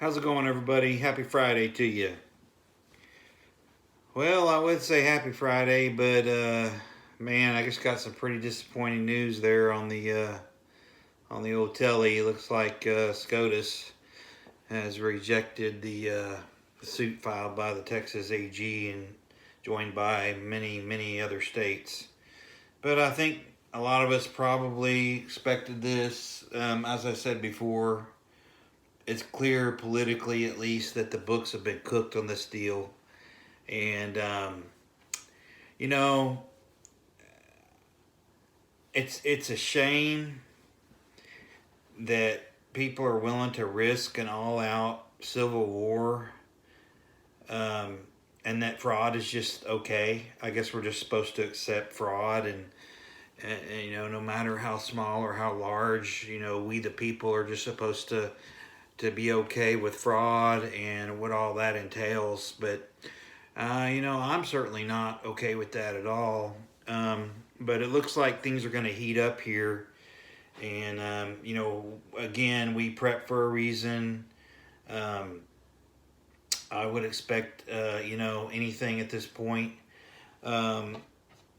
How's it going, everybody? Happy Friday to you. Well, I would say happy Friday, but man, I just got some pretty disappointing news there on the old telly. Looks like SCOTUS has rejected the suit filed by the Texas AG and joined by many other states. But I think a lot of us probably expected this. As I said before, it's clear politically, at least, that the books have been cooked on this deal. And you know, it's a shame that people are willing to risk an all-out civil war, um, and that fraud is just okay. I guess we're just supposed to accept fraud, and no matter how small or how large, we the people are just supposed to be okay with fraud and what all that entails. But I'm certainly not okay with that at all. But it looks like things are going to heat up here. And, again, we prep for a reason. Um, I would expect, anything at this point. Um,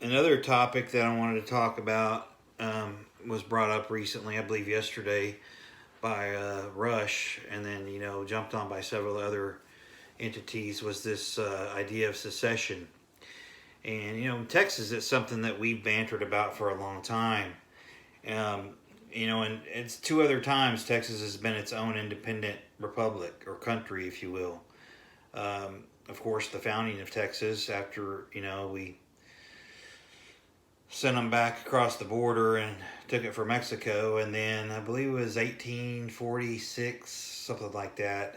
Another topic that I wanted to talk about was brought up recently, I believe yesterday, by Rush, and then, jumped on by several other entities, was this idea of secession. And in Texas, it's something that we've bantered about for a long time. Um, and it's two other times Texas has been its own independent republic or country, if you will. Of course, the founding of Texas after we sent them back across the border and took it for Mexico, and then I believe it was 1846, something like that.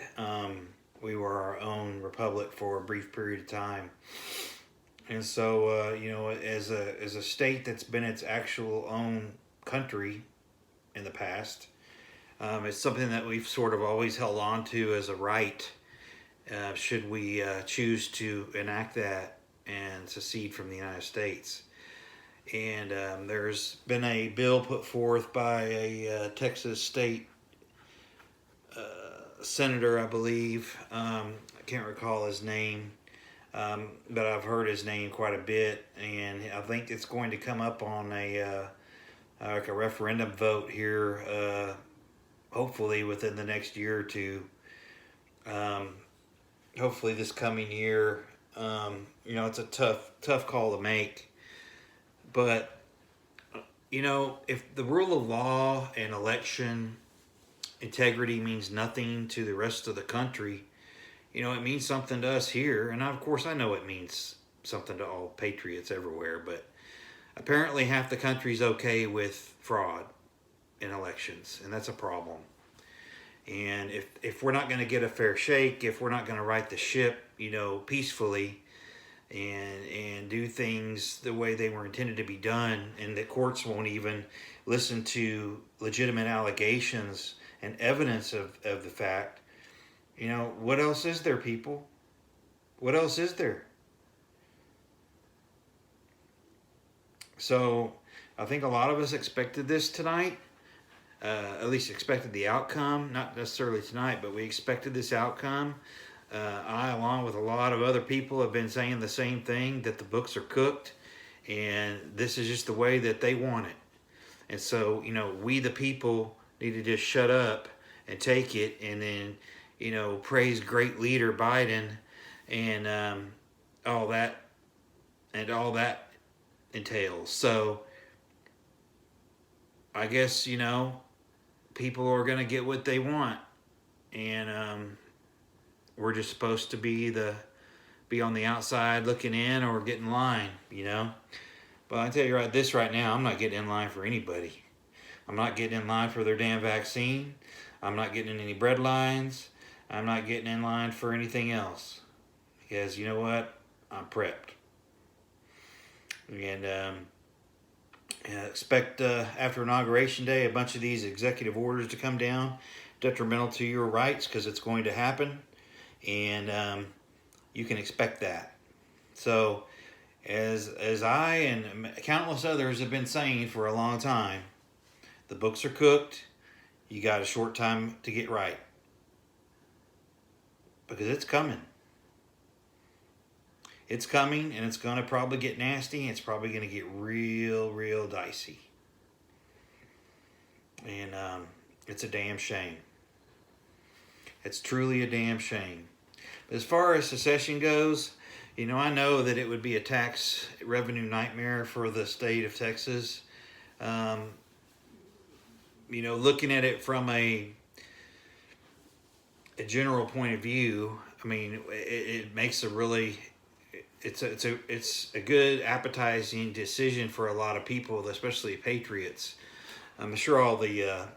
We were our own republic for a brief period of time. And so, as a state that's been its actual own country in the past, it's something that we've sort of always held on to as a right, should we choose to enact that and secede from the United States. And there's been a bill put forth by a Texas state senator, I believe. I can't recall his name, but I've heard his name quite a bit, and I think it's going to come up on like a referendum vote here, hopefully within the next year or two. Hopefully this coming year. It's a tough call to make, but if the rule of law and election integrity means nothing to the rest of the country, it means something to us here. And of course, I know it means something to all patriots everywhere, but apparently half the country's okay with fraud in elections, and that's a problem. And if we're not going to get a fair shake, if we're not going to right the ship, peacefully, and do things the way they were intended to be done, and the courts won't even listen to legitimate allegations and evidence of the fact, what else is there, people? What else is there? So I think a lot of us expected this tonight, at least expected the outcome, not necessarily tonight, but we expected this outcome. I, along with a lot of other people, have been saying the same thing, that the books are cooked, and this is just the way that they want it. And so, we the people need to just shut up and take it, and then, praise great leader Biden and all that entails. So, I guess, people are going to get what they want, and we're just supposed to be on the outside looking in or get in line, But I tell you right now, I'm not getting in line for anybody. I'm not getting in line for their damn vaccine. I'm not getting in any bread lines. I'm not getting in line for anything else. Because you know what? I'm prepped. And expect after Inauguration Day a bunch of these executive orders to come down, detrimental to your rights, because it's going to happen. And you can expect that. So, as I and countless others have been saying for a long time, the books are cooked. You got a short time to get right. because it's coming. It's coming, and it's going to probably get nasty, and it's probably going to get real, real dicey. And it's a damn shame. It's truly a damn shame. But as far as secession goes, I know that it would be a tax revenue nightmare for the state of Texas. Looking at it from a general point of view, I mean, it makes a really, it's a good appetizing decision for a lot of people, especially patriots. I'm sure all the,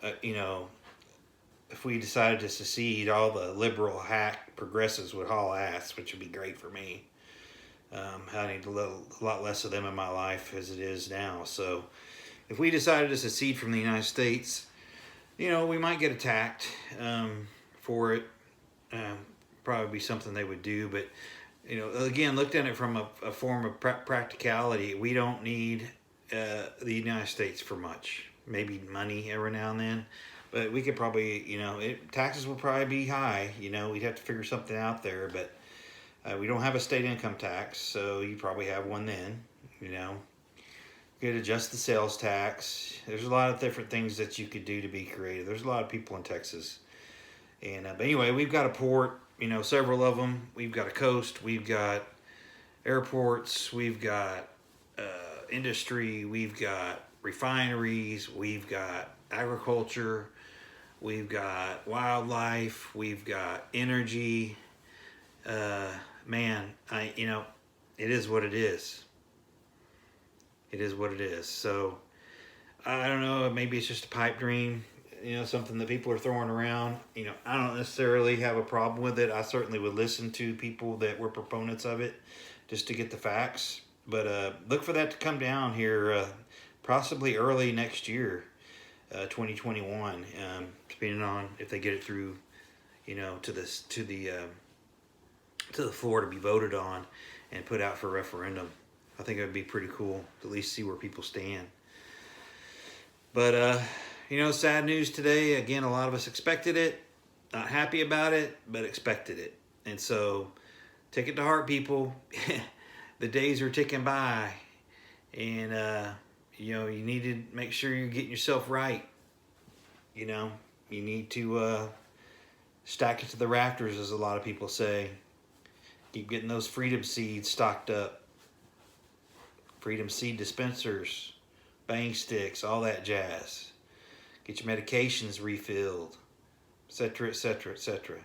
if we decided to secede, all the liberal hack progressives would haul ass, which would be great for me. I need a lot less of them in my life as it is now. So if we decided to secede from the United States, we might get attacked for it. Probably be something they would do. But, again, looked at it from a form of practicality, we don't need the United States for much. Maybe money every now and then. But we could probably, taxes will probably be high. We'd have to figure something out there. But we don't have a state income tax, so you probably have one then, You could adjust the sales tax. There's a lot of different things that you could do to be creative. There's a lot of people in Texas. And but anyway, we've got a port, several of them. We've got a coast. We've got airports. We've got industry. We've got refineries. We've got agriculture. We've got wildlife. We've got energy. Man, it is what it is. It is what it is. So, I don't know, maybe it's just a pipe dream, something that people are throwing around. I don't necessarily have a problem with it. I certainly would listen to people that were proponents of it just to get the facts. But look for that to come down here possibly early next year, 2021, depending on if they get it through, to the floor to be voted on and put out for referendum. I think it would be pretty cool to at least see where people stand. But, sad news today. Again, a lot of us expected it. Not happy about it, but expected it. And so, take it to heart, people. The days are ticking by. And, you need to make sure you're getting yourself right. You need to stack it to the rafters, as a lot of people say. Keep getting those freedom seeds stocked up. Freedom seed dispensers, bang sticks, all that jazz. Get your medications refilled, etc., etc., etc.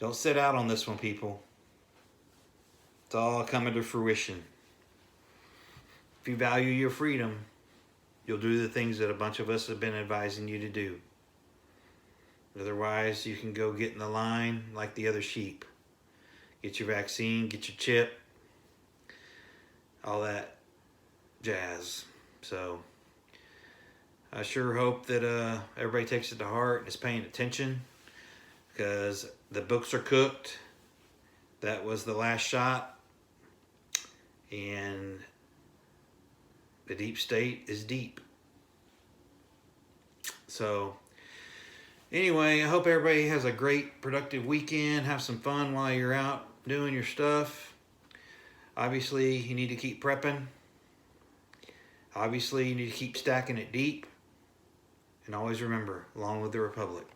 Don't sit out on this one, people. It's all coming to fruition. If you value your freedom, you'll do the things that a bunch of us have been advising you to do. Otherwise, you can go get in the line like the other sheep. Get your vaccine, get your chip, all that jazz. So I sure hope that everybody takes it to heart and is paying attention, because the books are cooked. That was the last shot, and the deep state is deep. So anyway, I hope everybody has a great, productive weekend. Have some fun while you're out doing your stuff. Obviously, you need to keep prepping. Obviously, you need to keep stacking it deep. And always remember, along with the Republic.